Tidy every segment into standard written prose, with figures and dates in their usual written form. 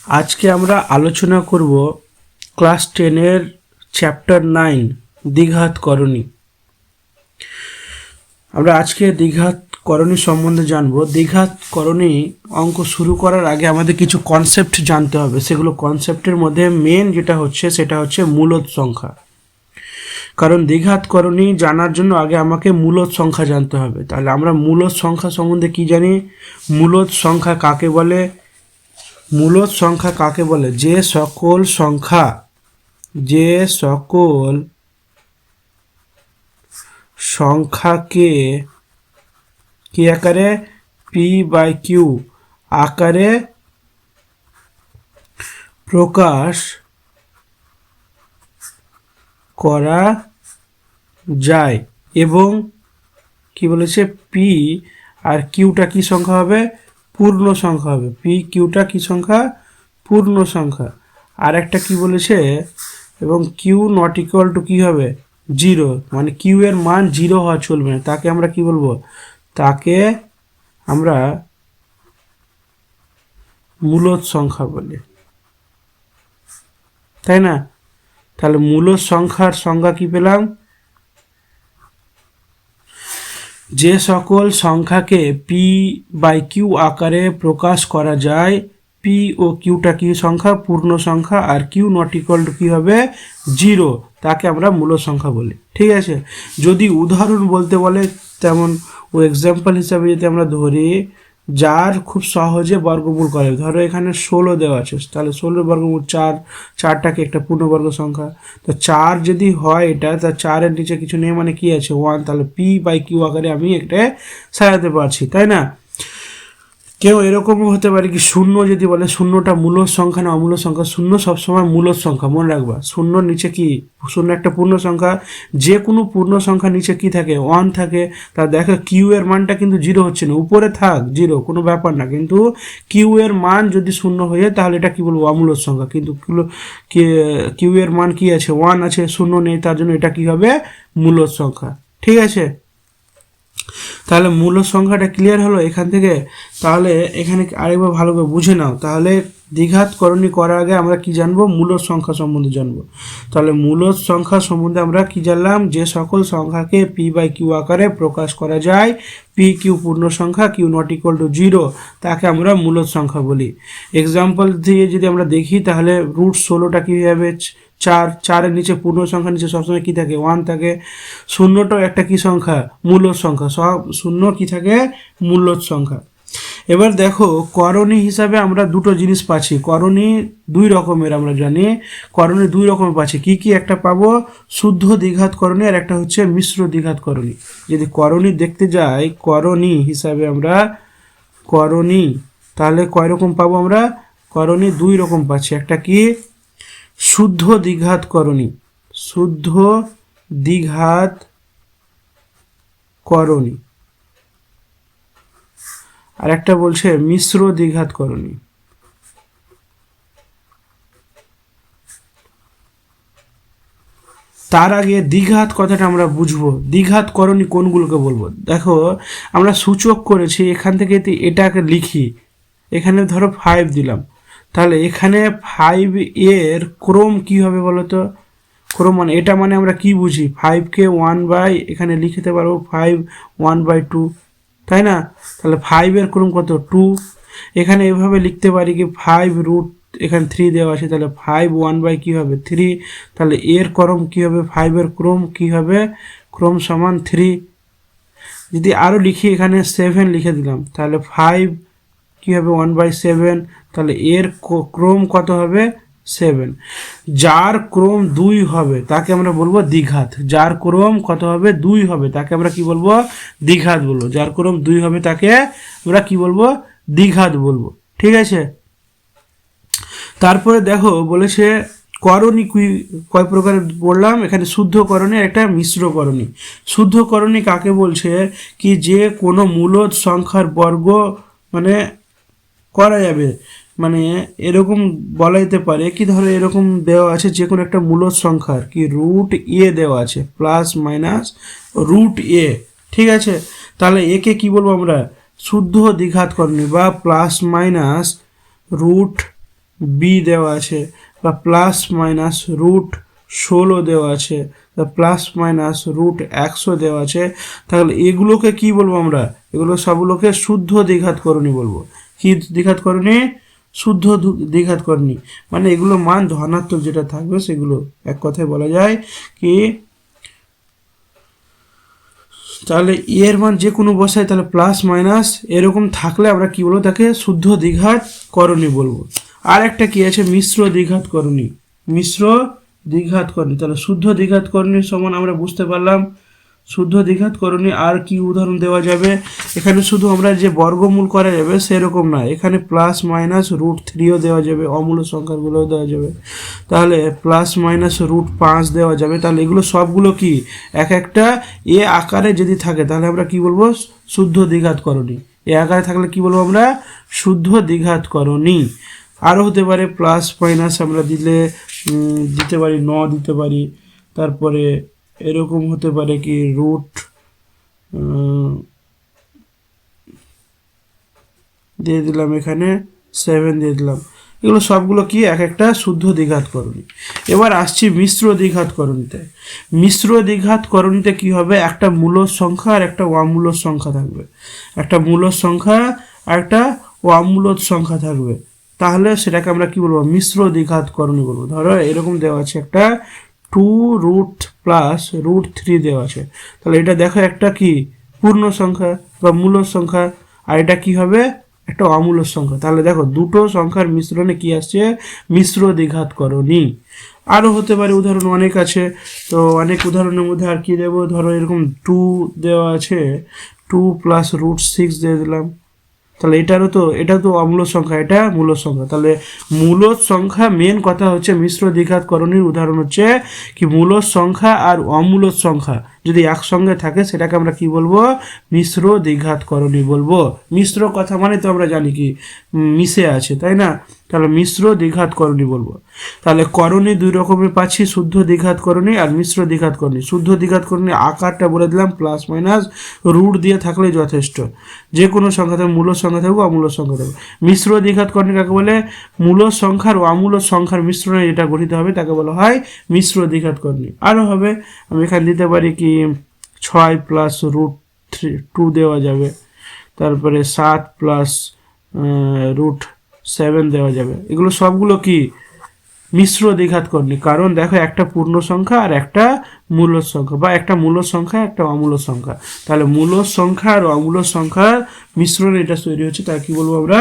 আজকে আমরা আলোচনা করব ক্লাস 10-এর চ্যাপ্টার 9 দ্বিঘাত করণী। আমরা আজকে দ্বিঘাত করণী সম্বন্ধে জানবো। দ্বিঘাত করণী অঙ্ক শুরু করার আগে আমাদের কিছু কনসেপ্ট জানতে হবে। সেগুলো কনসেপ্টের মধ্যে মেন যেটা হচ্ছে সেটা হচ্ছে মূলদ সংখ্যা। কারণ দ্বিঘাত করণী জানার জন্য আগে আমাকে মূলদ সংখ্যা জানতে হবে। তাহলে আমরা মূলদ সংখ্যা সম্বন্ধে কি জানি? মূলদ সংখ্যা কাকে বলে? মূলদ সংখ্যা কাকে বলে? যে সকল সংখ্যাকে কি আকারে? p/q আকারে প্রকাশ করা যায় এবং কি বলেছে, পি আর কিউটা কি সংখ্যা হবে? পূর্ণ সংখ্যা হবে। পি কিউটা কি সংখ্যা? পূর্ণ সংখ্যা। আর একটা কি বলেছে, এবং কিউ নট ইকুয়াল টু কি হবে? 0, মানে কিউ এর মান 0 হওয়া চলবে না। তাকে আমরা কি বলবো? তাকে আমরা মূলদ সংখ্যা বলি, তাই না? তাহলে মূলদ সংখ্যার সংজ্ঞা কি পেলাম? যে সকল সংখ্যাকে p/q আকারে প্রকাশ করা যায়। p ও কিউটা কি সংখ্যা? পূর্ণ সংখ্যা। আর কিউ নট ইকুয়াল টু কি হবে? 0, তাকে আমরা মূলদ সংখ্যা বলি। ঠিক আছে। যদি উদাহরণ বলতে বলে, তেমন ও এক্সাম্পল হিসাবে যদি আমরা ধরি, যার খুব সহজে বর্গমূল করে, ধরো এখানে 16 দেওয়া আছে, তাহলে 16 বর্গমূল 4, 4টাকে একটা পূর্ণবর্গ সংখ্যা। তো 4 যদি হয় এটা, তা 4-এর নিচে কিছু নেই, মানে কি আছে? 1। তাহলে p/q আকারে আমি একটা সাজাতে পারছি, তাই না? কেউ এরকমও হতে পারে কি, 0 যদি বলে, 0টা মূলদ সংখ্যা না অমূলদ সংখ্যা? 0 সবসময় মূলদ সংখ্যা, মনে রাখবা। 0 নিচে কি? 0 একটা পূর্ণ সংখ্যা। যে কোনো পূর্ণ সংখ্যা নিচে কি থাকে? 1 থাকে। তা দেখো কিউ এর মানটা কিন্তু 0 হচ্ছে না, উপরে থাক 0, কোনো ব্যাপার না। কিন্তু কিউ এর মান যদি 0 হয়ে যায়, তাহলে এটা কি বলবো? অমূলদ সংখ্যা। কিন্তু কিউ এর মান কি আছে? 1 আছে, 0 নেই, তার জন্য এটা কি হবে? মূলদ সংখ্যা। ঠিক আছে। তাহলে মূলদ সংখ্যাটা ক্লিয়ার হলো এখান থেকে। তাহলে এখানে আরেকবার ভালো করে বুঝে নাও। তাহলে দ্বিঘাত করণী করার আগে আমরা কি জানবো? মূলদ সংখ্যা সম্বন্ধে জানবো। তাহলে মূলদ সংখ্যা সম্বন্ধে আমরা কি জানলাম? যে সকল সংখ্যাকে p/q আকারে প্রকাশ করা যায়, p/q পূর্ণ সংখ্যা, q নট ইকুয়াল টু 0, তাকে আমরা মূলদ সংখ্যা বলি। এক্সাম্পল দিয়ে যদি আমরা দেখি, তাহলে √16টা কি হবে? 4, 4-এর নিচে পূর্ণ সংখ্যা নিচে সবসময় কি থাকে? 1 থাকে। 0টাও একটা কি সংখ্যা? মূলদ সংখ্যা। সব 0 কি থাকে? মূলদ সংখ্যা। এবার দেখো, করণী হিসাবে আমরা দুটো জিনিস পাচ্ছি। করণী 2 রকমের আমরা জানি। করণী 2 রকমের পাচ্ছি। কি কি? একটা পাবো শুদ্ধ দ্বিঘাত করণী, আর একটা হচ্ছে মিশ্র দ্বিঘাত করণী। যদি করণী দেখতে যাই, করণী হিসাবে আমরা করণী, তাহলে কয় রকম পাবো আমরা? করণী 2 রকম পাচ্ছি। একটা কি? শুদ্ধ দ্বিঘাত করণী, শুদ্ধ দ্বিঘাত করণী। আর একটা বলছে মিশ্র দ্বিঘাত করণী। তার আগে দ্বিঘাত কথাটা আমরা বুঝবো। দ্বিঘাত করণী কোনগুলোকে বলবো? দেখো, আমরা সূচক করেছি, এখান থেকে এটাকে লিখি। এখানে ধরো 5 দিলাম, তাহলে এখানে 5 এর ক্রম কি হবে বলো তো? ক্রম মানে এটা, মানে আমরা কি বুঝি? 5কে 1 এখানে লিখতে পারবো 5 1/2, তাই না? তাহলে 5 এর ক্রম কত? 2। এখানে এভাবে লিখতে পারি কি, 5 রুট, এখানে 3 দেওয়া আছে, তাহলে 5 1 কি হবে? 3। তাহলে এর ক্রম কি হবে? 5 এর ক্রম কি হবে? ক্রম সমান 3। যদি আরও লিখি, এখানে 7 লিখে দিলাম, তাহলে 5 কি হবে? 1/7। তাহলে এর ক্রম কত হবে? 7। যার ক্রম 2 হবে তাকে আমরা বলবো দ্বিঘাত। যার ক্রম কত হবে? 2 হবে, তাকে আমরা কি বলবো? দ্বিঘাত বলবো। যার ক্রম 2 হবে তাকে আমরা কি বলবো? দ্বিঘাত বলবো। ঠিক আছে। তারপরে দেখো বলেছে করণী কয় প্রকার বললাম? এখানে শুদ্ধ করণী, একটা মিশ্র করণী। শুদ্ধ করণী কাকে বলছে? কি, যে কোনো মূলদ সংখ্যার বর্গ মানে করা যাবে। মানে এরকম বলা যেতে পারে কি, ধরো এরকম দেওয়া আছে, যে কোনো একটা মূলদ সংখ্যার কি √a দেওয়া আছে, প্লাস মাইনাস √a। ঠিক আছে। তাহলে একে কি বলবো আমরা? শুদ্ধ দ্বিঘাত করণী বা প্লাস মাইনাস বি দেওয়া আছে, বা প্লাস মাইনাস রুট 16 দেওয়া আছে, বা প্লাস মাইনাস রুট 100 দেওয়া আছে, তাহলে এগুলোকে কি বলবো আমরা? এগুলো সবগুলোকে শুদ্ধ দ্বিঘাতকরণী বলবো। কি দ্বিঘাতকরণী? শুদ্ধ দ্বিঘাতকরণী, মানে এগুলো মান ধনাত্মক যেটা থাকবে সেগুলো, এক কথায় বলা যায় কি, তাহলে এর মান যে কোনো বসায় তাহলে প্লাস মাইনাস এরকম থাকলে আমরা কি বলবো? তাকে শুদ্ধ দ্বিঘাতকরণী বলবো। আর একটা কি আছে? মিশ্র দ্বিঘাতকরণী। মিশ্র দ্বিঘাতকরণী, তাহলে শুদ্ধ দ্বিঘাতকরণীর সমান আমরা বুঝতে পারলাম। শুদ্ধ দ্বিঘাতকরণী আর কি উদাহরণ দেওয়া যাবে? এখানে শুধু আমরা যে বর্গমূল করা যাবে সেরকম না, এখানে প্লাস মাইনাস রুট 3ও দেওয়া যাবে, অমূল্য সংখ্যাগুলোও দেওয়া যাবে। তাহলে প্লাস মাইনাস রুট 5 দেওয়া যাবে। তাহলে এগুলো সবগুলো কি এক একটা এ আকারে যদি থাকে তাহলে আমরা কি বলবো? শুদ্ধ দ্বিঘাতকরণী। এ আকারে থাকলে কি বলবো আমরা? শুদ্ধ দ্বিঘাতকরণী। আরও হতে পারে প্লাস মাইনাস আমরা দিতে পারি 9 দিতে পারি, তারপরে এরকম হতে পারে কি রুট দিয়ে দিলাম, এখানে 7 দিয়ে দিলাম। এগুলো সবগুলো কি এক একটা শুদ্ধ দ্বিঘাতকরণী। এবার আসছি মিশ্র দ্বিঘাতকরণীতে। মিশ্র দ্বিঘাতকরণীতে কি হবে? একটা মূল সংখ্যা আর একটা অমূল্য সংখ্যা থাকবে, একটা মূল সংখ্যা আর একটা অমূল্য সংখ্যা থাকবে, তাহলে সেটাকে আমরা কি বলবো? মিশ্র দ্বিঘাতকরণী বলবো। ধরো এরকম দেওয়া আছে একটা 2 রুট প্লাস রুট 3 দেওয়া আছে, তাহলে এটা দেখো একটা কি পূর্ণ সংখ্যা বা মূল সংখ্যা, আর এটা কি হবে? একটা অমূল্য সংখ্যা। তাহলে দেখো দুটো সংখ্যার মিশ্রণে কি আসছে? মিশ্র দ্বিঘাতকরণী। আরও হতে পারে উদাহরণ অনেক আছে, তো অনেক উদাহরণের মধ্যে আর কি দেবো? ধরো এরকম 2 দেওয়া আছে, 2 প্লাস রুট 6 দিয়ে দিলাম, তাহলে এটা তো অমূল্য সংখ্যা, এটা মূল সংখ্যা। তাহলে মূল সংখ্যা, মেন কথা হচ্ছে মিশ্র দ্বিঘাতকরণীর উদাহরণ হচ্ছে কি মূল সংখ্যা আর অমূল্য সংখ্যা যদি একসঙ্গে থাকে সেটাকে আমরা কি বলবো? মিশ্র দ্বিঘাতকরণী বলবো। মিশ্র কথা মানে তো আমরা জানি কি মিশে আছে, তাই না? তাহলে মিশ্র দ্বিঘাতকরণী বলবো। তাহলে করণী দুই রকমের পাচ্ছি, শুদ্ধ দ্বিঘাতকরণী আর মিশ্র দ্বিঘাতকরণী। শুদ্ধ দ্বিঘাতকরণী আকারটা বলে দিলাম, প্লাস মাইনাস রুট দিয়ে থাকলেই যথেষ্ট, যে কোনো সংখ্যা থাকবে, মূল সংখ্যা থাকবে অমূল্য সংখ্যা থাকবে। মিশ্র দ্বিঘাতকরণী কাকে বলে? মূল সংখ্যার ও অমূল্য সংখ্যার মিশ্রণে যেটা গঠিত হবে তাকে বলা হয় মিশ্র দ্বিঘাতকরণী। আরও হবে, আমি এখানে দিতে পারি কি 6 প্লাস রুট 2 দেওয়া যাবে, তারপরে 7 প্লাস রুট 7 দেওয়া যাবে। এগুলো সবগুলো কি মিশ্র দ্বিঘাতকরণী, কারণ দেখো একটা পূর্ণ সংখ্যা আর একটা মূল সংখ্যা, বা একটা মূল সংখ্যা একটা অমূল্য সংখ্যা, তাহলে মূল সংখ্যা আর অমূল্য সংখ্যার মিশ্রণে এটা তৈরি হচ্ছে, তাই কি বলবো আমরা?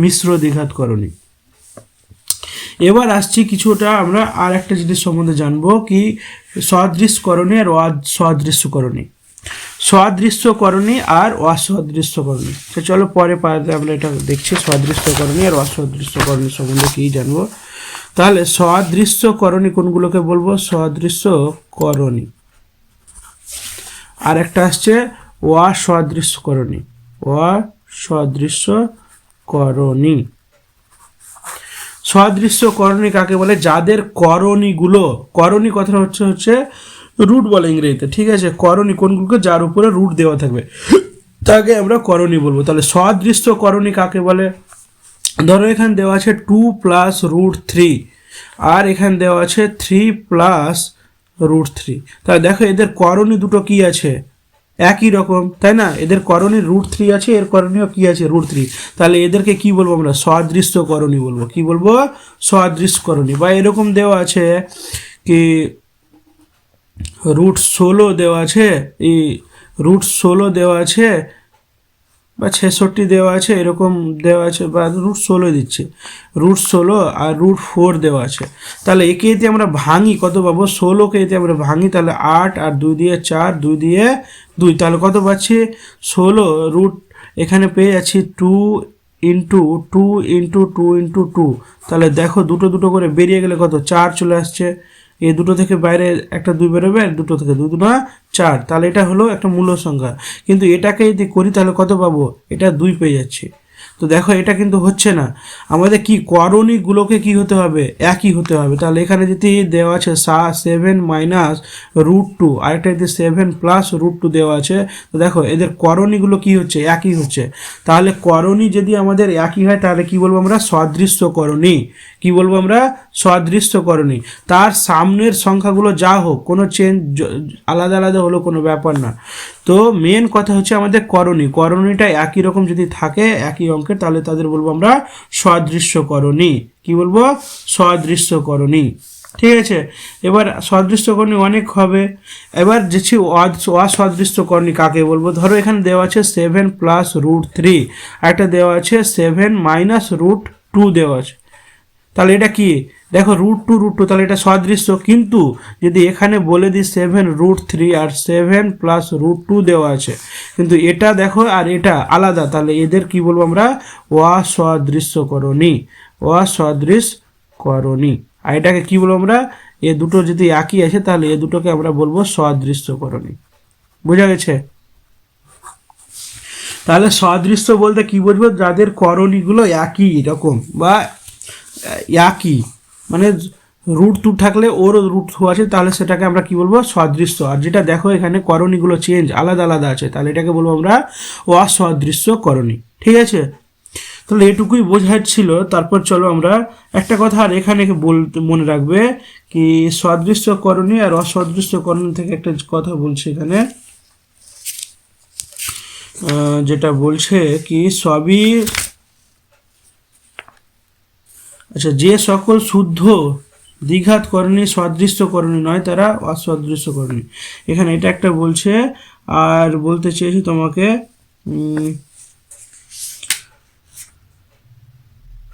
মিশ্র দ্বিঘাতকরণী। এবার আসছি কিছুটা আমরা আর একটা জিনিস সম্বন্ধে জানবো, কি সদৃশকরণী আর অসদৃশ্যকরণী। সদৃশ্যকরণী আর অসদৃশ্যকরণী, তো চলো পরে পারে আমরা এটা দেখছি সদৃশ্যকরণী আর অসদৃশ্যকরণী সম্বন্ধে কি জানবো। তাহলে সদৃশ্যকরণী কোনগুলোকে বলবো? সদৃশ্যকরণী। আর একটা আসছে অসদৃশ্যকরণী। অসদৃশ্যকরণী। সদৃশ্যকরণী কাকে বলে? যাদের করণীগুলো, করণী কথাটা হচ্ছে রুট বলে ইংরেজিতে, ঠিক আছে? করণী কোনগুলোকে? যার উপরে রুট দেওয়া থাকবে তাকে আমরা করণী বলবো। তাহলে সদৃশ্যকরণী কাকে বলে? ধরো এখানে দেওয়া আছে 2 প্লাস রুট 3, আর এখানে দেওয়া আছে 3 প্লাস রুট 3। তাহলে দেখো এদের করণী দুটো কি আছে? একই রকম, তাই না? এদের করণী রুট 3 আছে, এর করণীয় কি আছে? রুট 3। তাহলে এদেরকে কি বলবো আমরা? সদৃশ্যকরণী বলবো। কি বলবো? সদৃশ্যকরণী। বা এরকম দেওয়া আছে কি রুট 16 দেওয়া আছে, এই রুট 16 দেওয়া আছে, বা 66 দেওয়া আছে, এরকম দেওয়া আছে, বা রুট 16 দিচ্ছে, রুট 16 আর রুট 4 দেওয়া আছে। তাহলে একে এতে আমরা ভাঙি, কত পাবো? 16কে এতে আমরা ভাঙি, তাহলে 8 আর 2 দিয়ে 4, 2 দিয়ে 2, তাহলে কত পাচ্ছি? 16 রুট, এখানে পেয়ে যাচ্ছি 2 ইন্টু 2 ইন্টু 2 ইন্টু 2। তাহলে দেখো দুটো দুটো করে বেরিয়ে গেলে কত? 4 চলে আসছে। এই দুটো থেকে বাইরে একটা 2 বেরোবে, আর দুটো থেকে 2 2 4, তাহলে এটা হলো একটা মূল সংখ্যা। কিন্তু এটাকে যদি করি তাহলে কত পাবো? এটা 2 পেয়ে যাচ্ছে। তো দেখো এটা কিন্তু হচ্ছে না, আমাদের কি করণীগুলোকে কি হতে হবে, একই হতে হবে। তাহলে এখানে যদি দেওয়া আছে 7 মাইনাস √2, আরেকটা যদি 7 + √2 দেওয়া আছে, তো দেখো এদের করণীগুলো কি হচ্ছে, একই হচ্ছে। তাহলে করণী যদি আমাদের একই হয় তাহলে কি বলবো আমরা, সদৃশ্য করণী। কি বলবো আমরা, সদৃশ্য করণী। তার সামনের সংখ্যাগুলো যা হোক, কোনো চেঞ্জ আলাদা আলাদা হলো কোনো ব্যাপার না। তো মেন কথা হচ্ছে আমাদের করণীটা একই রকম যদি থাকে একই অঙ্কের, তাহলে তাদের বলবো আমরা সদৃশ্য করণী। কি বলবো, সদৃশ্য করণী। ঠিক আছে, এবার সদৃশ্য করণী অনেক হবে। এবার যেছি অসদৃশ্য করণী কাকে বলবো, ধরো এখানে দেওয়া আছে 7 + √3, একটা দেওয়া আছে 7 - √2 দেওয়া আছে। তাহলে এটা কি, দেখো √2 তাহলে এটা সদৃশ্য। কিন্তু যদি এখানে বলে দিই 7 √3 আর 7 + √2 দেওয়া আছে, কিন্তু এটা দেখো আর এটা আলাদা, তাহলে এদের কি বলবো আমরা, অসদৃশ্য করণী। অসদৃশ করণী। আর এটাকে কি বলবো আমরা, এ দুটো যদি একই আছে তাহলে এ দুটোকে আমরা বলবো সদৃশ্য করণী। বোঝা গেছে? তাহলে সদৃশ্য বলতে কি বুঝবো, যাদের করণীগুলো একই রকম বা একই, মানে √2 থাকলে ওর √2 আছে, তাহলে সেটাকে আমরা কি বলবো, সদৃশ্য। আর যেটা দেখো এখানে করণীগুলো চেঞ্জ আলাদা আলাদা আছে, তাহলে এটাকে বলবো আমরা অসদৃশ্য করণী। ঠিক আছে, তাহলে এটুকুই বোঝাচ্ছিল। তারপর চলো আমরা একটা কথা আর এখানে বলতে মনে রাখবে কি, সদৃশ্য করণী আর অসদৃশ্য করণী থেকে একটা কথা বলছে এখানে, যেটা বলছে কি সবই, আচ্ছা, যে সকল শুদ্ধ দ্বিঘাত করণী সদৃশ্য করণী নয় তারা অসদৃশ্য করণী। এখানে এটা একটা বলছে। আর বলতে চেয়েছি তোমাকে,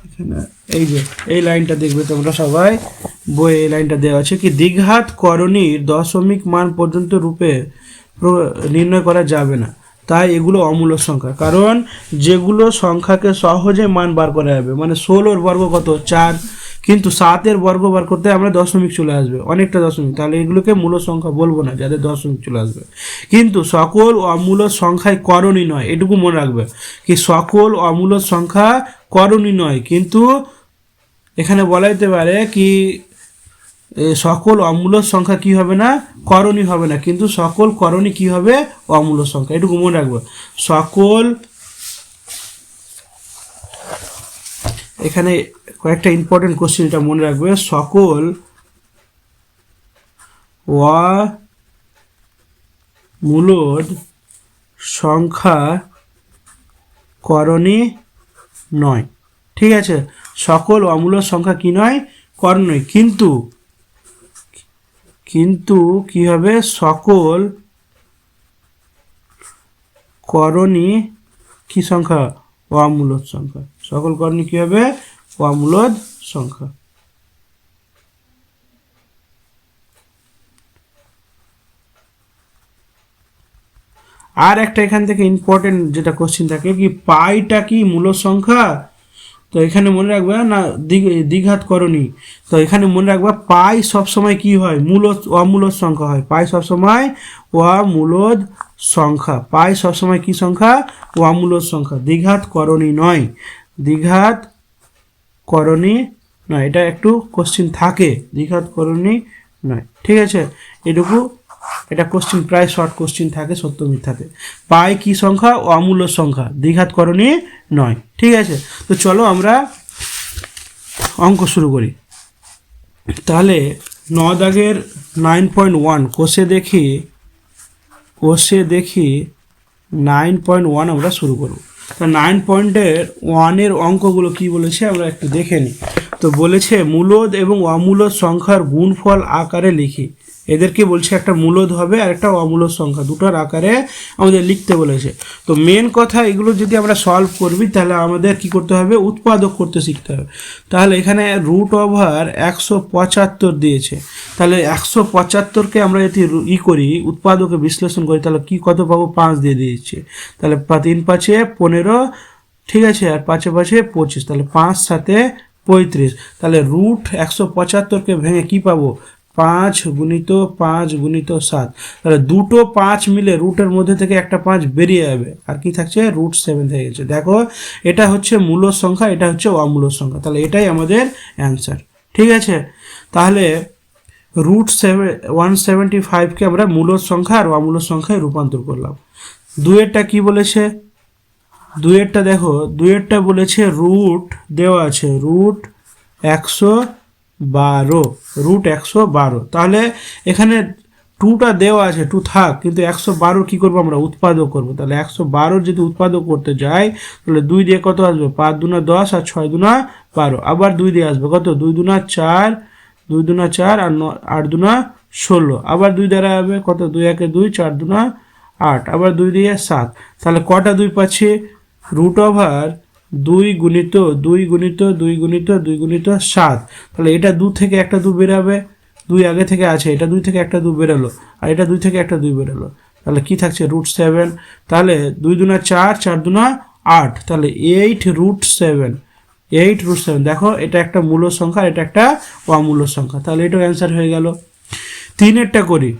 এখানে এই যে এই লাইনটা দেখবে তোমরা সবাই বইয়ে, এই লাইনটা দেওয়া আছে কি, দ্বিঘাত করণীর দশমিক মান পর্যন্ত রূপে নির্ণয় করা যাবে না, তাই এগুলো অমূল্য সংখ্যা। কারণ যেগুলো সংখ্যাকে সহজে মান বার করা যাবে, মানে 16 বর্গ কত 4, কিন্তু 7 বর্গ বার করতে আমরা দশমিক চলে আসবে, অনেকটা দশমিক, তাহলে এগুলোকে মূল সংখ্যা বলবো না যাদের দশমিক চলে আসবে। কিন্তু সকল অমূল্য সংখ্যায় করণী নয়, এটুকু মনে রাখবে কি, সকল অমূল্য সংখ্যা করণী নয়। কিন্তু এখানে বলা যেতে পারে কি, সকল অমূল্য সংখ্যা কি হবে না, করণী হবে না, কিন্তু সকল করণী কি হবে, অমূল্য সংখ্যা। এটুকু মনে রাখবো। সকল, এখানে কয়েকটা ইম্পর্টেন্ট কোশ্চেন এটা মনে রাখবে, সকল অমূলদ সংখ্যা করণী নয়। ঠিক আছে, সকল অমূলদ সংখ্যা কি নয়, করণ নয়। কিন্তু কি হবে, সকল করণী কি সংখ্যা, অমূলদ সংখ্যা। সকল করণী কি হবে, অমূলদ সংখ্যা। আর একটা এখান থেকে ইম্পর্টেন্ট যেটা কোশ্চিন থাকে কি, পাইটা কি মূল সংখ্যা, তো এখানে মনে রাখবে না দ্বিঘাত করণী, তো এখানে মনে রাখবে পাই সবসময় কি হয়, অমূলদ সংখ্যা হয়। পাই সবসময় অমূলদ সংখ্যা, পাই সবসময় কি সংখ্যা, অমূলদ সংখ্যা, দ্বিঘাত করণী নয়। দ্বিঘাত করণী নয়, এটা একটু কোশ্চিন থাকে, দ্বিঘাত করণী নয়। ঠিক আছে, এটুকু, এটা কোশ্চিন প্রায় শর্ট কোশ্চিন থাকে সত্য মিথ্যাতে। পাই কি সংখ্যা, অমূল্য সংখ্যা, দ্বিঘাত করণী নয়। ঠিক আছে, তো চলো আমরা অঙ্ক শুরু করি। তাহলে 9 দাগের 9.1 কোষে দেখি 9.1 আমরা শুরু করব। তা 9.1 অঙ্কগুলো কি বলেছে আমরা একটু দেখে নিই। তো বলেছে মূলদ এবং অমূলদ সংখ্যার গুণফল আকারে লিখি। এদেরকে বলছে একটা মূলদ হবে আর একটা অমূলদ সংখ্যা, দুটোর আকারে আমাদের লিখতে বলেছে। তো মেন কথা, এগুলো যদি আমরা সলভ করবি তাহলে আমাদের কি করতে হবে, উৎপাদক করতে শিখতে হবে। তাহলে এখানে √175 দিয়েছে, তাহলে 175কে আমরা যদি করি, উৎপাদকে বিশ্লেষণ করি, তাহলে কি কত পাবো, 5 দিয়ে দিয়েছে। তাহলে 3 × 5 = 15, ঠিক আছে, আর 5 × 5 = 25, তাহলে 5 × 7 = 35। তাহলে √175কে ভেঙে কি পাবো, 5 গুণিত 5 গুণিত 7, তাহলে দুটো 5 মিলে রুটের মধ্যে থেকে একটা 5 বেরিয়ে যাবে, আর কি থাকছে √7 থেকে গেছে। দেখো এটা হচ্ছে মূল সংখ্যা, এটা হচ্ছে অমূল সংখ্যা, তাহলে এটাই আমাদের অ্যান্সার। ঠিক আছে, তাহলে √175কে আমরা মূল সংখ্যা আর অমূল সংখ্যায় রূপান্তর করলাম। দুইয়েরটা কি বলেছে, দুইয়েরটা দেখো, দুইয়েরটা বলেছে রুট দেওয়া আছে √112, তাহলে এখানে 2টা দেওয়া আছে, 2 থাক, কিন্তু 112 কি করবো আমরা উৎপাদক করবো, তাহলে 112 যদি উৎপাদক করতে যাই তাহলে 2 দিয়ে কত আসবে 5 দুনা 10 আর 6 দুনা 12, আবার 2 দিয়ে আসবে কত 2 দুনা 4, 2 দুনা 4 আর 8 দুনা 16, আবার 2 দ্বারা হবে কত 2 একে 2, 4 দুনা 8, আবার 2 দিয়ে 7, তাহলে কটা 2 পাচ্ছি √2 গুণিত 2 গুণিত 2 গুণিত 2 গুণিত 7, তাহলে এটা 2 থেকে একটা 2 বেরাবে, 2 আগে থেকে আছে, এটা 2 থেকে একটা 2 বেরালো, আর এটা 2 থেকে একটা 2 বেরালো, তাহলে কি থাকছে √7, তাহলে 2 দুনা 4, 4 দুনা 8, তাহলে 8√7, 8√7। দেখো এটা একটা মূল সংখ্যা, এটা একটা অমূল সংখ্যা, তাহলে এটাও অ্যান্সার হয়ে গেল। তিনেরটা করি,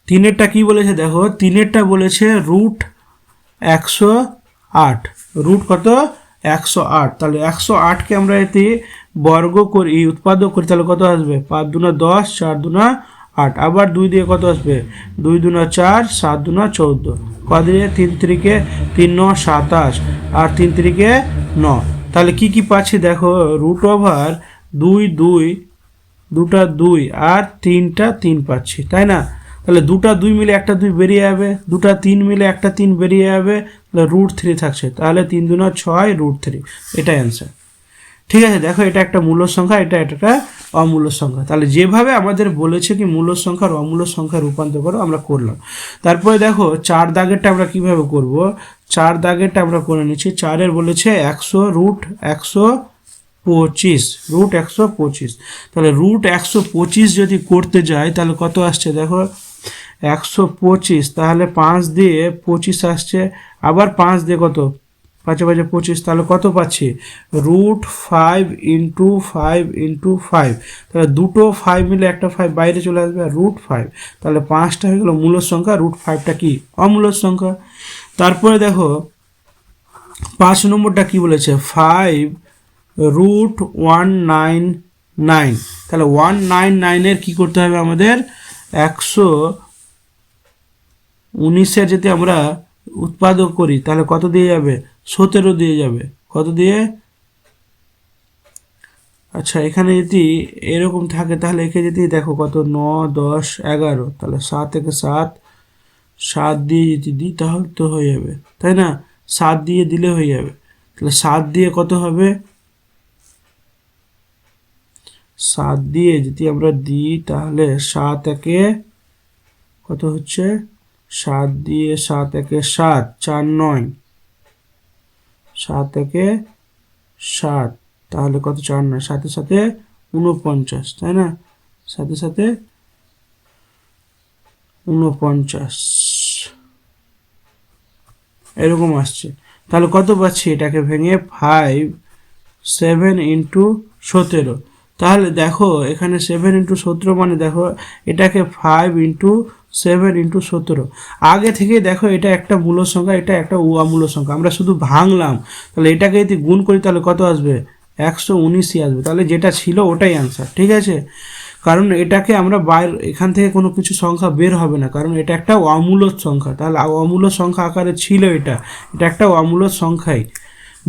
তিনেরটা কি বলেছে দেখো, তিনেরটা বলেছে √108, রুট কত 108, তাহলে 108কে আমরা এতে বর্গ করি উৎপাদক করি, তাহলে কত আসবে 5 দুনা 10, 4 দুনা 8, আবার 2 দিয়ে কত আসবে 2 দুনা 4, 7 দুনা 14, কত দিয়ে 3 3 3 9 27 আর 3 3 9, তাহলে কি কি পাচ্ছি দেখো √2 দুটা 2 আর 3টা 3 পাচ্ছি, তাই না, তাহলে দুটা 2 মিলে একটা 2 বেরিয়ে যাবে, দুটা 3 মিলে একটা 3 বেরিয়ে যাবে, তাহলে √3 থাকছে, তাহলে 3 দুনা 6, √3, এটাই অ্যান্সার। ঠিক আছে, দেখো এটা একটা মূল সংখ্যা, এটা একটা অমূল সংখ্যা, তাহলে যেভাবে আমাদের বলেছে কি মূল সংখ্যা আর অমূল সংখ্যা রূপান্তর করো আমরা করলাম। তারপরে দেখো 4 দাগেরটা আমরা কিভাবে করব, 4 দাগেরটা আমরা করে নিচ্ছি। 4-এর বলেছে 100 √125, তাহলে √125 যদি করতে যাই তাহলে কত আসছে দেখো 125, তাহলে 5 দিয়ে 25 আসছে, আবার 5 দিয়ে কত 5 5 25, তাহলে কত পাচ্ছি √5 × 5 × 5, তাহলে দুটো 5 মিলে একটা 5 বাইরে চলে আসবে, আর √5, তাহলে 5টা হয়ে গেল মূল সংখ্যা, √5টা কি অমূল সংখ্যা। তারপরে দেখো 5 নম্বরটা কি বলেছে 5√199, তাহলে 199-এর কি করতে হবে আমাদের 119-এর যদি আমরা উৎপাদক করি তাহলে কত দিয়ে যাবে 17 দিয়ে যাবে, কত দিয়ে, আচ্ছা এখানে যদি এরকম থাকে তাহলে এখানে যদি দেখো কত 9 10 11, তাহলে 7 থেকে 7 দিয়ে যদি দিই তাহলে তো হয়ে যাবে, তাই না, 7 দিয়ে দিলে হয়ে যাবে, তাহলে 7 দিয়ে কত হবে, 7 দিয়ে যদি আমরা দিই তাহলে 7 একে কত হচ্ছে 7 দিয়ে 7 একে 7, 4 9, 7 একে 7, তাহলে কত 4 9, 7 7 49, তাই না, 7 7 49 এরকম আসছে, তাহলে কত পাচ্ছি এটাকে ভেঙে 5 7 × 17, তাহলে দেখো এখানে 7 × 17 মানে দেখো এটাকে 5 × 7 × 17, আগে থেকে দেখো এটা একটা মূল সংখ্যা, এটা একটা অমূল সংখ্যা, আমরা শুধু ভাঙলাম, তাহলে এটাকে যদি গুণ করি তাহলে কত আসবে 119 আসবে, তাহলে যেটা ছিল ওটাই অ্যান্সার। ঠিক আছে, কারণ এটাকে আমরা বাইরে এখান থেকে কোনো কিছু সংখ্যা বের হবে না, কারণ এটা একটা অমূল সংখ্যা, তাহলে অমূল সংখ্যা আকারে ছিল, এটা একটা অমূল সংখ্যাই,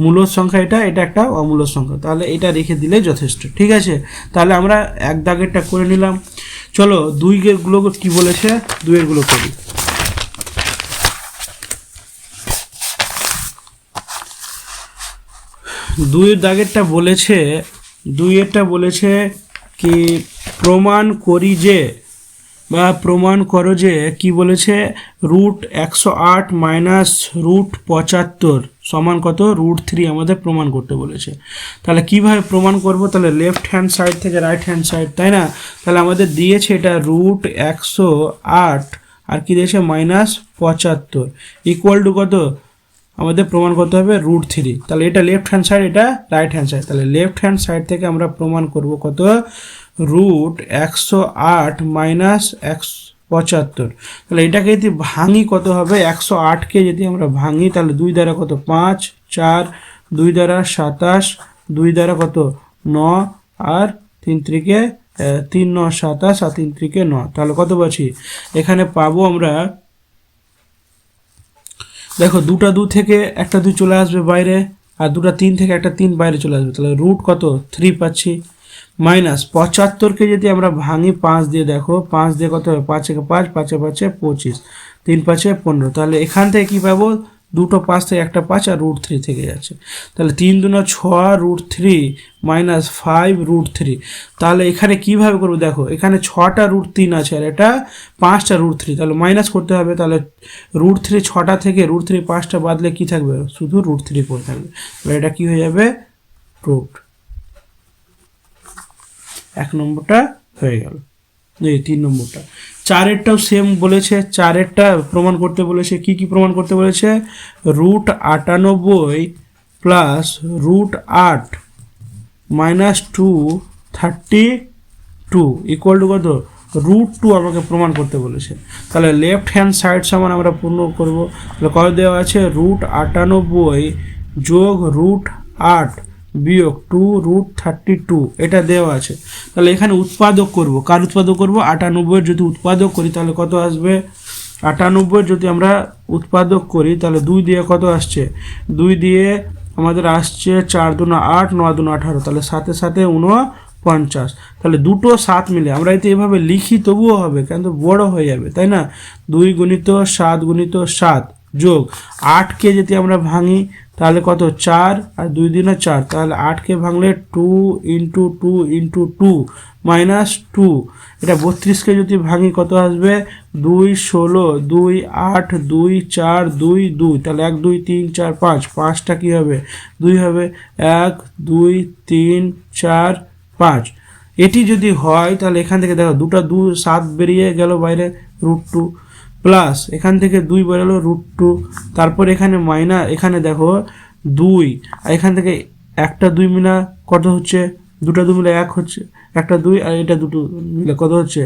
মূল সংখ্যা এটা একটা অমূল সংখ্যা, তাহলে এটা রেখে দিলে যথেষ্ট। ঠিক আছে, তাহলে আমরা এক দাগেরটা করে নিলাম। চলো 2-এরগুলো কি বলেছে 2-এরগুলো করি। 2-এর দাগেরটা বলেছে, 2-এরটা বলেছে কি প্রমাণ করি যে বা প্রমাণ করো যে কি বলেছে √108 - √75 সমান কত √3 আমাদের প্রমাণ করতে বলেছে। তাহলে কিভাবে প্রমাণ করব, তাহলে লেফট হ্যান্ড সাইড থেকে রাইট হ্যান্ড সাইড, তাই না, তাহলে আমাদের দিয়েছে এটা √108 আর কি দিয়েছে -75 ইকুয়াল টু কত আমাদের প্রমাণ করতে হবে √3, তাহলে এটা লেফট হ্যান্ড সাইড, এটা রাইট হ্যান্ড সাইড, তাহলে লেফট হ্যান্ড সাইড থেকে আমরা প্রমাণ করব কত রুট 108 মাইনাস 75। তাহলে এটাকে যদি ভাঙি কত হবে, 108কে যদি আমরা ভাঙি তাহলে 2 দ্বারা কত 5, 4, 2 দ্বারা 27, 2 দ্বারা কত 9, আর 3 3 9 27, আর 3 3 9। তাহলে কত পাচ্ছি এখানে পাবো আমরা, দেখো দুটা 2 থেকে একটা 2 চলে আসবে বাইরে, আর দুটা 3 থেকে একটা 3 বাইরে চলে আসবে, তাহলে রুট কত 3 পাচ্ছি। মাইনাস 75কে যদি আমরা ভাঙি 5 দিয়ে, দেখো 5 দিয়ে কত হবে 5 একে 5, 5 5 25, 3 5 15। তাহলে এখান থেকে কি পাবো, দুটো 5 থেকে একটা 5 আর রুট 3 থেকে যাচ্ছে, তাহলে 3 দুনা 6 রুট 3 মাইনাস 5 রুট 3। তাহলে এখানে কিভাবে করবো, দেখো এখানে 6টা রুট 3 আছে আর এটা 5টা রুট 3, তাহলে মাইনাস করতে হবে। তাহলে রুট 3 6টা থেকে রুট 3 5টা বাদলে কি থাকবে, শুধু রুট 3 পড়ে থাকবে। তাহলে এটা কি হয়ে যাবে, প্রুফড। 1 নম্বরটা হয়ে গেল। এই 3 নম্বরটা, 4এরটাও সেম বলেছে, 4এরটা প্রমাণ করতে বলেছে। কি কি প্রমাণ করতে বলেছে, root 98 plus root 8 minus 232 equal to কত, রুট 2 আমাকে প্রমাণ করতে বলেছে। তাহলে লেফট হ্যান্ড সাইড সমান আমরা পূর্ণ করব। তাহলে কত দেওয়া আছে, রুট 98 যোগ রুট 8 বিয়োগ 2 রুট 32, এটা দেওয়া আছে। তাহলে এখানে উৎপাদক করব, কার উৎপাদক করব, 98 যদি উৎপাদক করি তাহলে কত আসবে, 98 যদি আমরা উৎপাদক করি তাহলে 2 দিয়ে কত আসছে, 2 দিয়ে আমাদের আসছে 4 দুনা 8, 9 দুনা 18, তাহলে 7 7 49। তাহলে দুটো 7 মিলে আমরা এতে এভাবে লিখি তবুও হবে, কিন্তু বড় হয়ে যাবে, তাই না। 2 গুণিত 7 গুণিত 7 যোগ 8কে যদি আমরা ভাঙি তাহলে কত 4 আর 2 দিনে 4, তাহলে 8কে ভাঙলে 2 ইন্টু 2 ইন্টু 2 মাইনাস 2। এটা 32কে যদি ভাঙি কত আসবে, 2 16, 2 8, 2 4, 2 2, তাহলে 1 2 3 4 5, 5টা কী হবে 2 হবে, 1 2 3 4 5। এটি যদি হয় তাহলে এখান থেকে দেখো দুটা 2 7 বেরিয়ে গেল বাইরে, রুট 2 প্লাস এখান থেকে 2 বেরোলো রুট 2, তারপর এখানে মাইনাস, এখানে দেখো 2 আর এখান থেকে একটা 2 মিলা কত হচ্ছে, দুটা 2 মিলে 1 হচ্ছে, একটা 2 আর এটা দুটো মিলে কত হচ্ছে,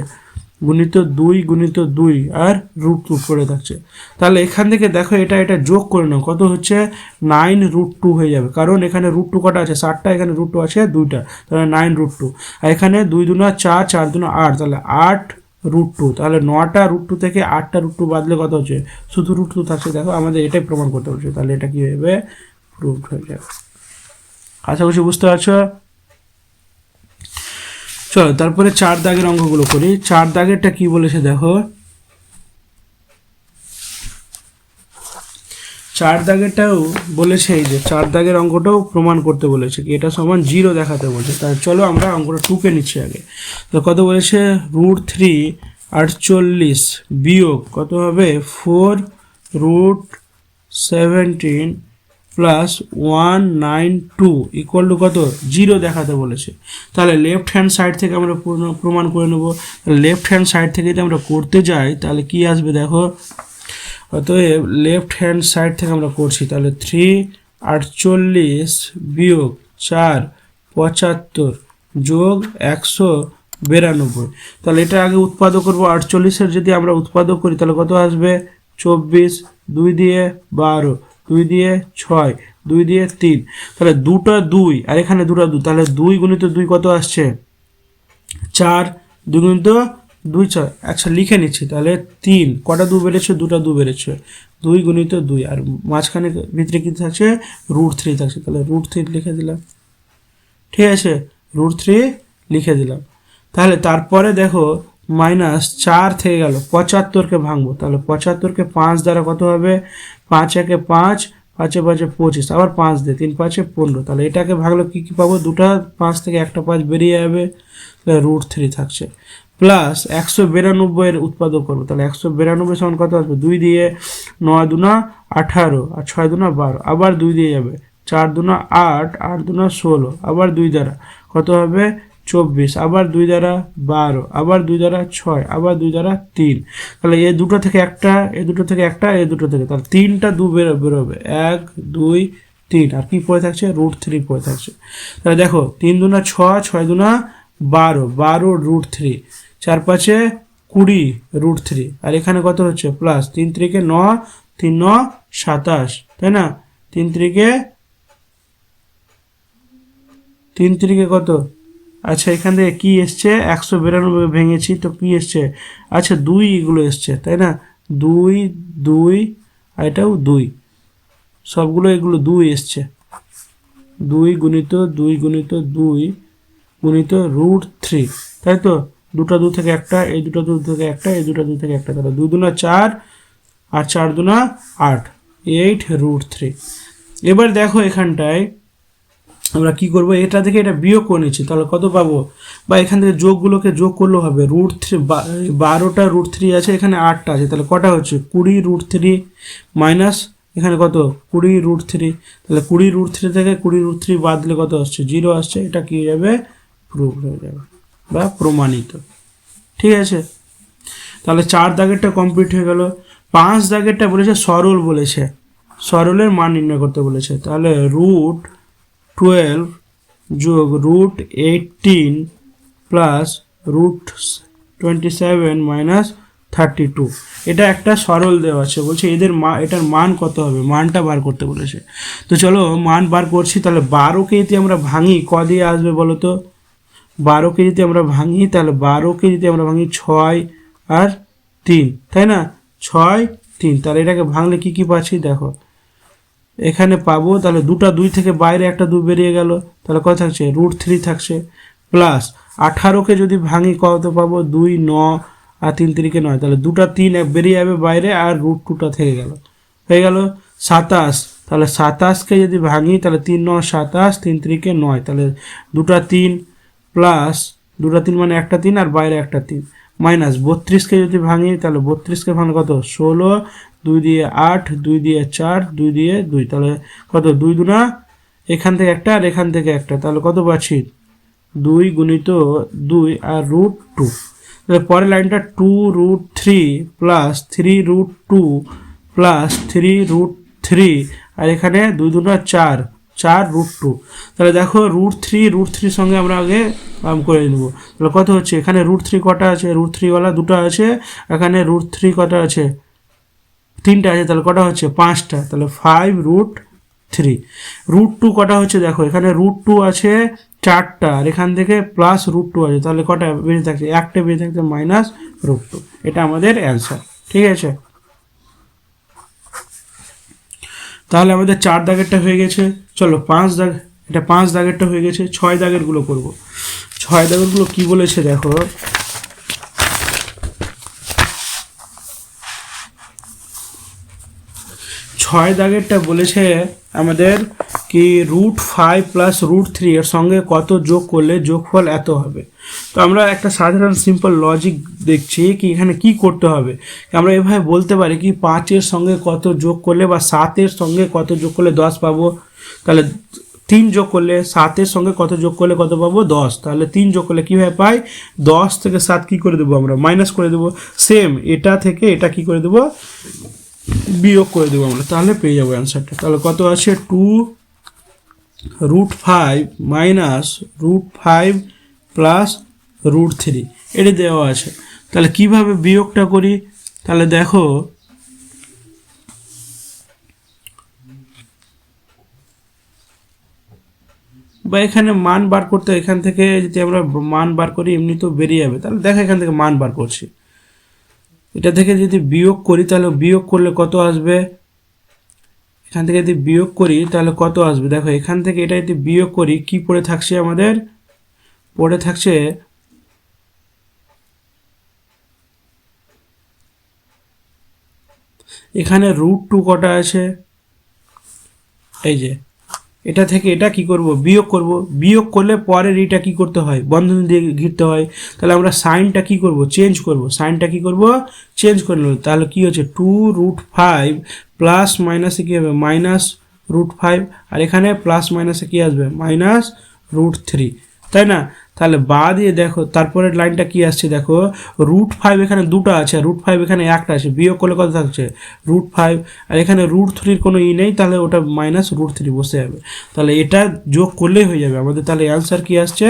গুণিত 2 গুণিত 2 আর রুট 2 পড়ে থাকছে। তাহলে এখান থেকে দেখো এটা এটা যোগ করে নাও, কত হচ্ছে 9 রুট 2 হয়ে যাবে, কারণ এখানে রুট 2 কটা আছে 7টা, এখানে রুট 2 আছে 2টা, তাহলে 9 রুট 2। আর এখানে 2 দুনা 4, 4 দুনা 8, তাহলে 8 রুট 2। তাহলে 9টা রুট 2 থেকে 8টা রুট 2 বাদলে কত হচ্ছে, শুধু রুট 2 থাকছে। দেখো আমাদের এটাই প্রমাণ করতে হচ্ছে, তাহলে এটা কি হবে, প্রুভড হয়ে যাবে। আশা করছি বুঝতে পারছো। চলো তারপরে 4 দাগের অঙ্কগুলো করি। 4 দাগেরটা কি বলেছে দেখো, 4 দাগেরটাও বলেছে, এই যে 4 দাগের অঙ্কটাও প্রমাণ করতে বলেছে, কি এটা সমান 0 দেখাতে বলছে। তাহলে চলো আমরা অঙ্কটা 2কে নিচ্ছি আগে। তো কত বলেছে, রুট 3 48 বিয়োগ কত হবে 4 রুট 17 প্লাস 192 ইকুয়াল টু কত, 0 দেখাতে বলেছে। তাহলে লেফট হ্যান্ড সাইড থেকে আমরা প্রমাণ করে নেব। লেফট হ্যান্ড সাইড থেকে যদি আমরা করতে যাই তাহলে কি আসবে দেখো, অতএব লেফট হ্যান্ড সাইড থেকে আমরা করছি, তাহলে 3 48 বিয়োগ 4 75 যোগ 192। তাহলে এটা আগে উৎপাদক করবো, 48-এর যদি আমরা উৎপাদক করি তাহলে কত আসবে 24, 2 দিয়ে 12, 2 দিয়ে 6, 2 দিয়ে 3, তাহলে দুটো 2 আর এখানে দুটো 2, তাহলে 2 গুণিত 2 কত আসছে 4, 2 গুণিত 2 6। আচ্ছা লিখে নিচ্ছি, তাহলে 3 কটা 2 বেড়েছে, দুটো 2 বেড়েছে, 2 গুণিত 2 আর মাঝখানে ভিতরে কি থাকছে, রুট 3 থাকছে, তাহলে রুট 3 লিখে দিলাম। ঠিক আছে, রুট 3 লিখে দিলাম। তাহলে তারপরে দেখো মাইনাস 4 থেকে গেল 75কে ভাঙবো, তাহলে 75কে 5 দ্বারা কত হবে, 5 একে 5, 5 5 25, আবার 5 দিয়ে 3 5 15, তাহলে এটাকে ভাগলে কি কি পাবো, দুটা 5 থেকে একটা 5 বেরিয়ে যাবে, তাহলে রুট 3 থাকছে। প্লাস 192 এর উৎপাদক করবো, তাহলে 192 সমান কত আসবে, 2 দিয়ে 9 দুনা 18 আর 6 দুনা 12, আবার 2 দিয়ে যাবে, 4 দুনা 8, 8 দুনা 16, আবার 2 দ্বারা কত হবে 24, আবার 2 দ্বারা 12, আবার 2 দ্বারা 6, আবার 2 দ্বারা 3। তাহলে এ দুটো থেকে একটা, এ দুটো থেকে একটা, এ দুটো থেকে, তাহলে 3টা 2 বেরোবে, 1 2 3, আর কি পড়ে থাকছে, রুট 3 পড়ে থাকছে। তাহলে দেখো 3 দুনা 6, 6 দুনা 12 √3, 4 5 20 √3, আর এখানে কত হচ্ছে প্লাস 3 3 9, 3 9 27, তাই না? 3 3 কত? আচ্ছা এখান থেকে কি এসছে, 192 ভেঙেছি তো কি এসছে, আচ্ছা 2 এগুলো এসছে, তাই না? 2 2 আর এটাও 2, সবগুলো এগুলো 2 এসছে। 2 গুণিত 2 গুণিত 2 গুণিত √3, তাই তো? দুটা 2 থেকে একটা, এই দুটো 2 থেকে একটা, এই দুটো 2 থেকে একটা, তাহলে 2 দুনা 4 আর 4 দুনা 8, 8 √3। এবার দেখো এখানটায় আমরা কি করব, এটা থেকে এটা বিয়োগ করে নিচ্ছি, তাহলে কত পাবো? বা এখান থেকে যোগগুলোকে যোগ করলেও হবে। √3, 12টা √3 আছে, এখানে 8টা আছে, তাহলে কটা হচ্ছে 20 √3 মাইনাস এখানে কত 20 √3, তাহলে 20 √3 থেকে 20 √3 বাদ দিলে কত আসছে, 0 আসছে। এটা কি হয়ে যাবে, প্রুফ হয়ে যাবে বা প্রমাণিত। ঠিক আছে, তাহলে 4 দাগেরটা কমপ্লিট হয়ে গেল। 5 দাগেরটা বলেছে সরল, বলেছে সরলের মান নির্ণয় করতে বলেছে। তাহলে √12 যোগ √18 প্লাস √27 মাইনাস 32, এটা একটা সরল দেওয়া আছে, বলছে এটার মান কত হবে, মানটা বার করতে বলেছে। তো চলো মান বার করছি। তাহলে 12কে যদি আমরা ভাঙি ক দিয়ে আসবে বলো তো? 12কে যদি আমরা ভাঙি, তাহলে 12কে যদি আমরা ভাঙি 6 আর 3, তাই না? 6 3, তাহলে এটাকে ভাঙলে কি কি পাচ্ছি দেখো, এখানে পাবো তাহলে দুটা 2 থেকে বাইরে একটা 2 বেরিয়ে গেল, তাহলে কত থাকছে √3 থাকছে, প্লাস 18কে যদি ভাঙি কত পাবো 2 9 আর 3 3 9, তাহলে দুটা 3 বেরিয়ে যাবে বাইরে আর √2টা থেকে গেল, হয়ে গেল 27। তাহলে 27কে যদি ভাঙি তাহলে 3 9 27, 3 3 9, তাহলে দুটা 3 প্লাস দুটা 3 মানে একটা 3 আর বাইরে একটা 3, মাইনাস 32কে যদি ভাঙি তাহলে 32কে ভাঙলে কত 16, 2 দিয়ে 8, 2 দিয়ে 4, 2 দিয়ে 2, তাহলে কত 2 দুনা এখান থেকে একটা আর এখান থেকে একটা, তাহলে কত পাচ্ছি 2 গুণিত 2 আর √2। তাহলে পরের লাইনটা 2 √3 প্লাস 3 √2 প্লাস 3 √3, আর এখানে 2 দুনা 4, 4 √2। তাহলে দেখো √3 সঙ্গে আমরা আগে করে নেবো, তাহলে কত হচ্ছে, এখানে √3 কটা আছে, √3 ওয়ালা দুটো আছে, এখানে √3 কটা আছে, 3টা আছে, তাহলে কটা হচ্ছে 5টা, তাহলে 5 √3। √2 কটা হচ্ছে দেখো, এখানে √2 আছে 4টা, আর এখান থেকে প্লাস √2 আছে, তাহলে কটা বেঁচে থাকছে, একটা বেঁচে থাকছে মাইনাস √2। এটা আমাদের অ্যান্সার। ঠিক আছে, তাহলে আমাদের 4 দাগেরটা হয়ে গেছে। চলো 5 দাগ, এটা 5 দাগেরটা হয়ে গেছে। 6 দাগেরগুলো করব। 6 দাগেরগুলো কি বলেছে দেখো, 6 দাগেরটা বলেছে আমাদের কি √5 প্লাস √3 এর সঙ্গে কত যোগ করলে যোগফল এত হবে। তো আমরা একটা সাধারণ সিম্পল লজিক দেখছি কি এখানে কি করতে হবে। আমরা এভাবে বলতে পারি কি 5 এর সঙ্গে কত যোগ করলে বা 7 এর সঙ্গে কত যোগ করলে 10 পাবো, তাহলে 3 যোগ করলে 7 এর সঙ্গে কত যোগ করলে কত পাবো 10, তাহলে 3 যোগ করলে কীভাবে পাই 10 থেকে 7 কী করে দেবো আমরা মাইনাস করে দেবো, সেম এটা থেকে এটা কি করে দেবো বিয়োগ করে দেবো আমরা, তাহলে পেয়ে যাবো অ্যান্সারটা। তাহলে কত আছে 2 √5 মাইনাস √5 প্লাস √3 এটা দেওয়া আছে। তাহলে কিভাবে বিয়োগটা করি, তাহলে দেখো বা এখানে মান বার করতে, এখান থেকে যদি আমরা মান বার করি এমনি তো বেরিয়ে যাবে, তাহলে দেখো এখান থেকে মান বার করছি, এটা থেকে যদি বিয়োগ করি তাহলে বিয়োগ করলে কত আসবে, এখান থেকে যদি বিয়োগ করি তাহলে কত আসবে দেখো, এখান থেকে এটা যদি বিয়োগ করি কি পড়ে থাকছে আমাদের, পড়ে থাকছে এখানে √2 কটা আছে, এই যে এটা থেকে এটা কি করব বিয়োগ করব, বিয়োগ করলে পরের এইটা কি করতে হয় বন্ধনী দিয়ে ঘিরতে হয়, তাহলে আমরা সাইনটা কি করব চেঞ্জ করব, সাইনটা কি করব চেঞ্জ করে নেব, তাহলে কি হচ্ছে 2 √5 প্লাস মাইনাসে কি হবে মাইনাস √5, আর এখানে প্লাস মাইনাসে কি আসবে মাইনাস √3, তাই না। তাহলে বা দিয়ে দেখো তারপরের লাইনটা কি আসছে দেখো, √5 এখানে দুটো আছে, √5 এখানে একটা আছে, বিয়োগ করলে কত থাকছে √5, আর এখানে √3 কোনো নেই, তাহলে ওটা -√3 বসে যাবে। তাহলে এটা যোগ করলেই হয়ে যাবে আমাদের। তাহলে অ্যান্সার কি আসছে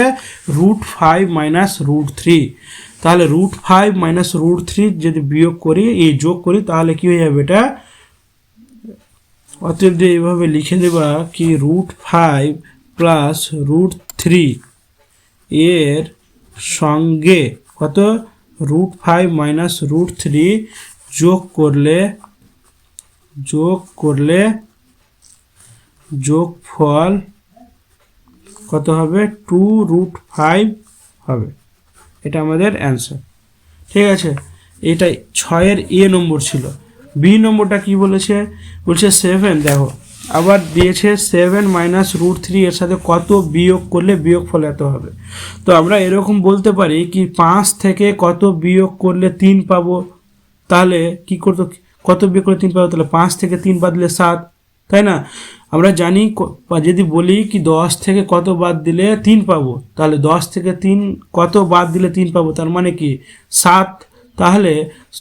√5 -√3। তাহলে √5 -√3 যদি বিয়োগ করি, এই যোগ করি, তাহলে কি হয়ে যাবে এটা, অতএব এইভাবে লিখে দেবা কি √5 +√3 এর সঙ্গে কত √5 -√3 যোগ করলে যোগফল কত হবে 2√5 হবে। এটা আমাদের অ্যান্সার। ঠিক আছে, এটা 6-এর এ নম্বর ছিল। বি নম্বরটা কি বলেছে, বলছে 7, দেখো আবার দিয়েছে 7 -√3 এর সাথে কত বিয়োগ করলে বিয়োগফল এত হবে। তো আমরা এরকম বলতে পারি কি 5 থেকে কত বিয়োগ করলে 3 পাবো, তাহলে কি করতো, কত বিয়োগ করলে 3 পাবো, তাহলে 5 থেকে 3 বাদ দিলে 7, তাই না? আমরা জানি যদি বলি কি 10 থেকে কত বাদ দিলে 3 পাবো, তাহলে 10 থেকে 3 কত বাদ দিলে 3 পাবো, তার মানে কি 7। তাহলে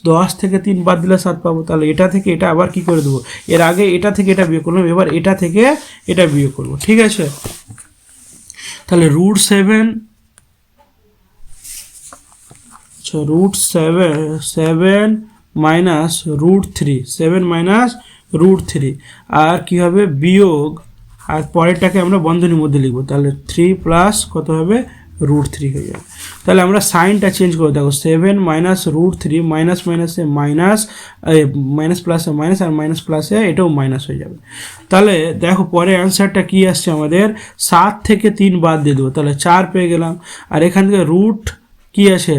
10 থেকে 3 বাদ দিলে 7 পাবো। তাহলে এটা থেকে এটা আবার কি করে দেবো, এর আগে এটা থেকে এটা বিয়োগ করলাম, এবার এটা থেকে এটা বিয়োগ করবো। ঠিক আছে, তাহলে √7 7 -√3 7 -√3 আর কি হবে বিয়োগ, আর পরেরটাকে আমরা বন্ধনীর মধ্যে লিখবো, তাহলে 3 প্লাস কত হবে √3 হয়ে যাবে। তাহলে আমরা সাইনটা চেঞ্জ করে দেখো, 7 -√3 মাইনাস মাইনাসে মাইনাস, মাইনাস প্লাসে মাইনাস, আর মাইনাস প্লাসে এটাও মাইনাস হয়ে যাবে। তাহলে দেখো পরে অ্যান্সারটা কি আসছে আমাদের, 7 থেকে 3 বাদ দিয়ে দেবো, তাহলে 4 পেয়ে গেলাম। আর এখান থেকে রুট কি আছে,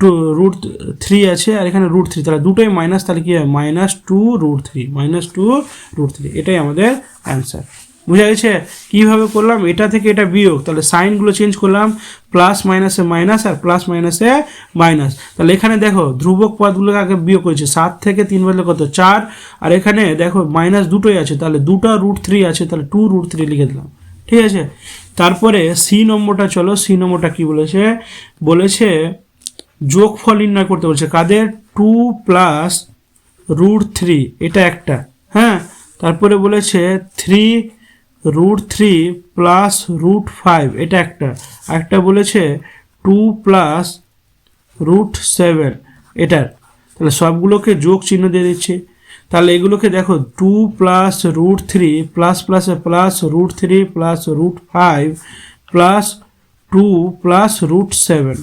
√3 আছে, আর এখানে √3, তাহলে দুটোই মাইনাস, তাহলে কি হয় -2√3 এটাই আমাদের অ্যান্সার। বুঝা গেছে কীভাবে করলাম, এটা থেকে এটা বিয়োগ, তাহলে সাইনগুলো চেঞ্জ করলাম, প্লাস মাইনাসে মাইনাস আর প্লাস মাইনাসে মাইনাস। তাহলে এখানে দেখো ধ্রুবক পদগুলোকে আগে বিয়োগ করেছে, 7 থেকে 3 বদলে কত 4, আর এখানে দেখো মাইনাস দুটোই আছে, তাহলে দুটো √3 আছে, তাহলে 2√3 লিখে দিলাম। ঠিক আছে, তারপরে সি নম্বরটা, চলো সি নম্বরটা কি বলেছে যোগফল নির্ণয় করতে বলছে, কাদের 2 + √3 এটা একটা, হ্যাঁ, তারপরে বলেছে 3√3 + √5 এটা একটা বলেছে 2 + √7 এটার। তাহলে সবগুলোকে যোগ চিহ্ন দিয়ে দিচ্ছি। তাহলে এগুলোকে দেখো 2 + √3 প্লাস প্লাসে প্লাস √3 + √5 প্লাস 2 + √7।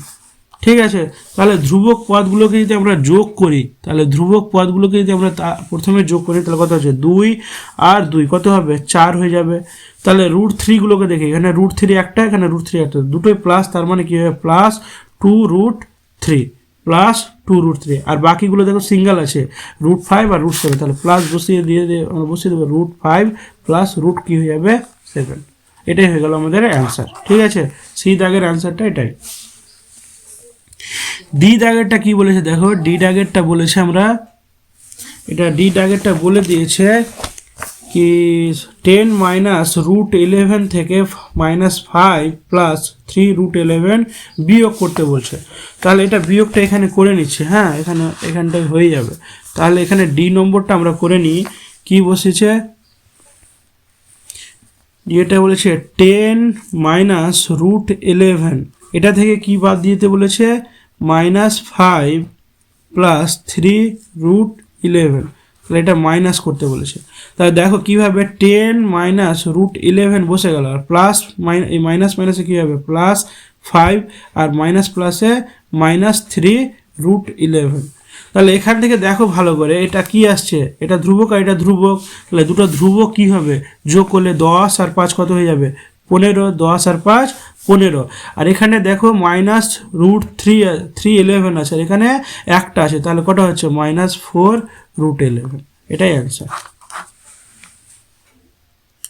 ঠিক আছে, তাহলে ধ্রুবক পদগুলোকে যদি আমরা যোগ করি, তাহলে ধ্রুবক পদগুলোকে যদি আমরা প্রথমে যোগ করি, তাহলে কত হচ্ছে 2 আর 2 কত হবে 4 হয়ে যাবে। তাহলে √3 গুলোকে দেখি, এখানে √3 একটা, এখানে √3 একটা, দুটোই প্লাস, তার মানে কি হবে প্লাস 2√3 প্লাস 2√3, আর বাকিগুলো দেখো সিঙ্গেল আছে √5 আর √7, তাহলে প্লাস বসিয়ে দেবো √5 প্লাস কি হয়ে যাবে 7। এটাই হয়ে গেল আমাদের অ্যান্সার। ঠিক আছে, সি দাগের অ্যান্সারটা এটাই। ডি দাগেরটা কি বলেছে দেখো, ডি দাগেরটা বলেছে আমরা, এটা ডি দাগেরটা বলে দিয়েছে কি 10 -√11 থেকে -5 প্লাস 3√11 বিয়োগ করতে বলছে। তাহলে এটা বিয়োগটা এখানে করে নিচ্ছে, হ্যাঁ, এখানটায় হয়ে যাবে। তাহলে এখানে ডি নম্বরটা আমরা করে নিই, কি বসেছে, এটা বলেছে 10 -√11 এটা থেকে কি বাদ দিতে বলেছে, -5 প্লাস 3√11, তাহলে এটা মাইনাস করতে বলেছে। তাহলে দেখো কিভাবে 10 -√11 বসে গেল, আর প্লাস এই মাইনাস মাইনাসে কী হবে +5, আর মাইনাস প্লাসে -3√11। তাহলে এখান থেকে দেখো ভালো করে এটা কি আসছে, এটা ধ্রুবক আর এটা ধ্রুবক, তাহলে দুটো ধ্রুবক কি হবে, যোগ করলে 10 আর 5 কত হয়ে যাবে 15, 10 আর 5 15, আর এখানে দেখো -√311 আছে, আর এখানে একটা আছে, তাহলে কত হচ্ছে -4√11। এটাই অ্যান্সার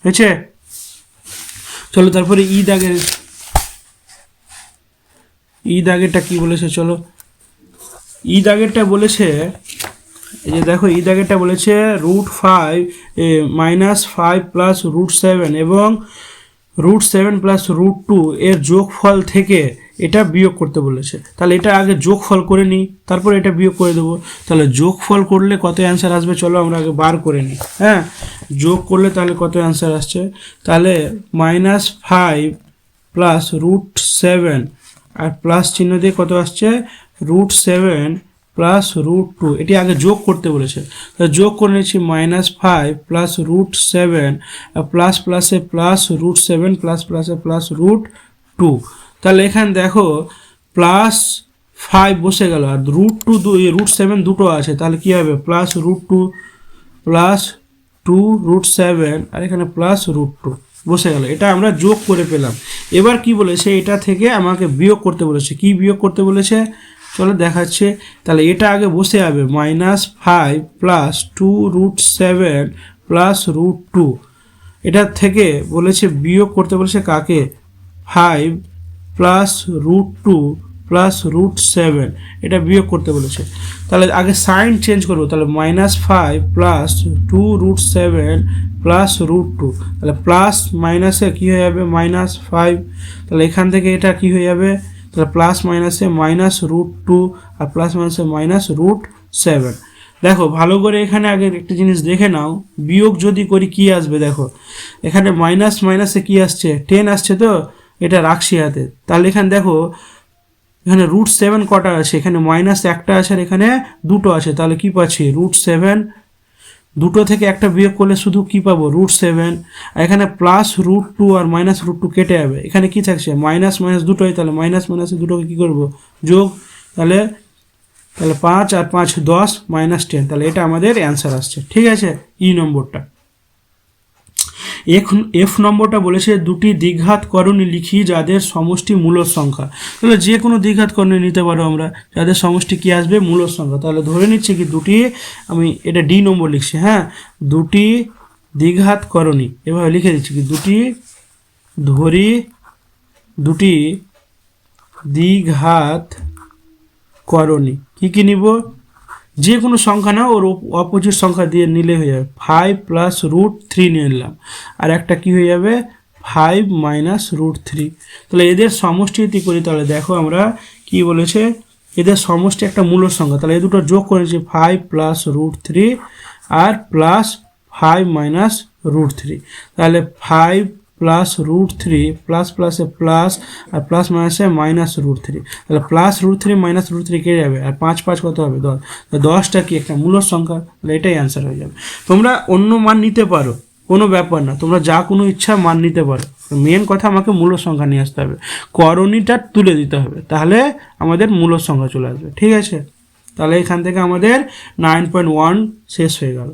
হয়েছে। চলো তারপরে ই দাগেরটা কি বলেছে, চলো ই দাগেরটা বলেছে, এই যে দেখো ই দাগেরটা বলেছে √5 -5 প্লাস √7 এবং √7 প্লাস √2 এর যোগফল থেকে এটা বিয়োগ করতে বলেছে। তাহলে এটা আগে যোগফল করে নিই, তারপর এটা বিয়োগ করে দেবো। তাহলে যোগফল করলে কত অ্যান্সার আসবে চলো আমরা আগে বার করে নিই। হ্যাঁ, যোগ করলে তাহলে কত অ্যান্সার আসছে, তাহলে -5 প্লাস √7 আর প্লাস চিহ্ন দিয়ে কত আসছে √7 প্লাস √2, এটি আগে যোগ করতে বলেছে। তাহলে যোগ করে নিচ্ছি -5 প্লাস √7 প্লাস প্লাসে প্লাস √7 প্লাস প্লাসে প্লাস √2। তাহলে এখানে দেখো +5 বসে গেল আর √7 দুটো আছে, তাহলে কি হবে +√2 প্লাস 2√7 আর এখানে +√2 বসে গেল। এটা আমরা যোগ করে পেলাম। এবার কি বলেছে, এটা থেকে আমাকে বিয়োগ করতে বলেছে। কি বিয়োগ করতে বলেছে চলো দেখাচ্ছে। তাহলে এটা আগে বসে যাবে -5 প্লাস 2√7 প্লাস √2। এটা থেকে বলেছে বিয়োগ করতে বলেছে কাকে, 5 প্লাস √2 প্লাস √7, এটা বিয়োগ করতে বলেছে। তাহলে আগে সাইন চেঞ্জ করবো, তাহলে -5 প্লাস 2√7 প্লাস √2, তাহলে প্লাস মাইনাসে কী হয়ে যাবে -5, তাহলে এখান থেকে এটা কি হয়ে যাবে, তাহলে প্লাস মাইনাসে -√2 আর প্লাস মাইনাসে -√7। দেখো ভালো করে এখানে আগে একটা জিনিস দেখে নাও, বিয়োগ যদি করি কি আসবে, দেখো এখানে মাইনাস মাইনাসে কি আসছে 10 আসছে, তো এটা রাখছি হাতে। তাহলে এখানে দেখো এখানে √7 কটা আছে, এখানে মাইনাস একটা আছে আর এখানে দুটো আছে, তাহলে কি পাচ্ছি √7, দুটো থেকে একটা বিয়োগ করলে শুধু কি পাবো √7, আর এখানে প্লাস √2 আর মাইনাস √2 কেটে যাবে, এখানে কি থাকছে মাইনাস মাইনাস দুটোই, তাহলে মাইনাস মাইনাসে দুটোকে কী করবো যোগ, তাহলে 5 আর 5 10 -10, তাহলে এটা আমাদের অ্যান্সার আসছে। ঠিক আছে, ই নম্বরটা। এফ নম্বরটা বলেছে দুটি দ্বিঘাত করণী লিখি যাদের সমষ্টি মূলদ সংখ্যা। তাহলে যে কোনো দ্বিঘাত করণী নিতে পারো আমরা, যাদের সমষ্টি কি আসবে মূলদ সংখ্যা। তাহলে ধরে নিচ্ছি কি দুটি, আমি এটা ডি নম্বর লিখছি, হ্যাঁ দুটি দ্বিঘাত করণী, এভাবে লিখে দিচ্ছি কি দুটি দ্বিঘাত করণী। কি নিব, যে কোনো সংখ্যা না ওর অপোজিট সংখ্যা দিয়ে নিলে হয়ে যাবে। 5 প্লাস √3 নিয়ে নিলাম, আর একটা কি হয়ে যাবে 5 মাইনাস √3। তাহলে এদের সমষ্টি যদি করি তাহলে দেখো আমরা কি বলেছে, এদের সমষ্টি একটা মূলদ সংখ্যা, তাহলে এই দুটো যোগ করেছি 5 প্লাস √3 আর প্লাস 5 মাইনাস √3, তাহলে 5 প্লাস √3 প্লাস প্লাসে প্লাস আর প্লাস মাইনাসে মাইনাস √3, তাহলে প্লাস √3 মাইনাস √3 কেটে যাবে, আর 5 5 কত হবে 10, 10টা কি একটা মূলদ সংখ্যা, তাহলে এটাই অ্যান্সার হয়ে যাবে। তোমরা অন্য মান নিতে পারো, কোনো ব্যাপার না, তোমরা যা কোনো ইচ্ছা মান নিতে পারো, মেন কথা আমাকে মূলদ সংখ্যা নিয়ে আসতে হবে, করণীটা তুলে দিতে হবে, তাহলে আমাদের মূলদ সংখ্যা চলে আসবে। ঠিক আছে, তাহলে এখান থেকে আমাদের 9.1 শেষ হয়ে গেল।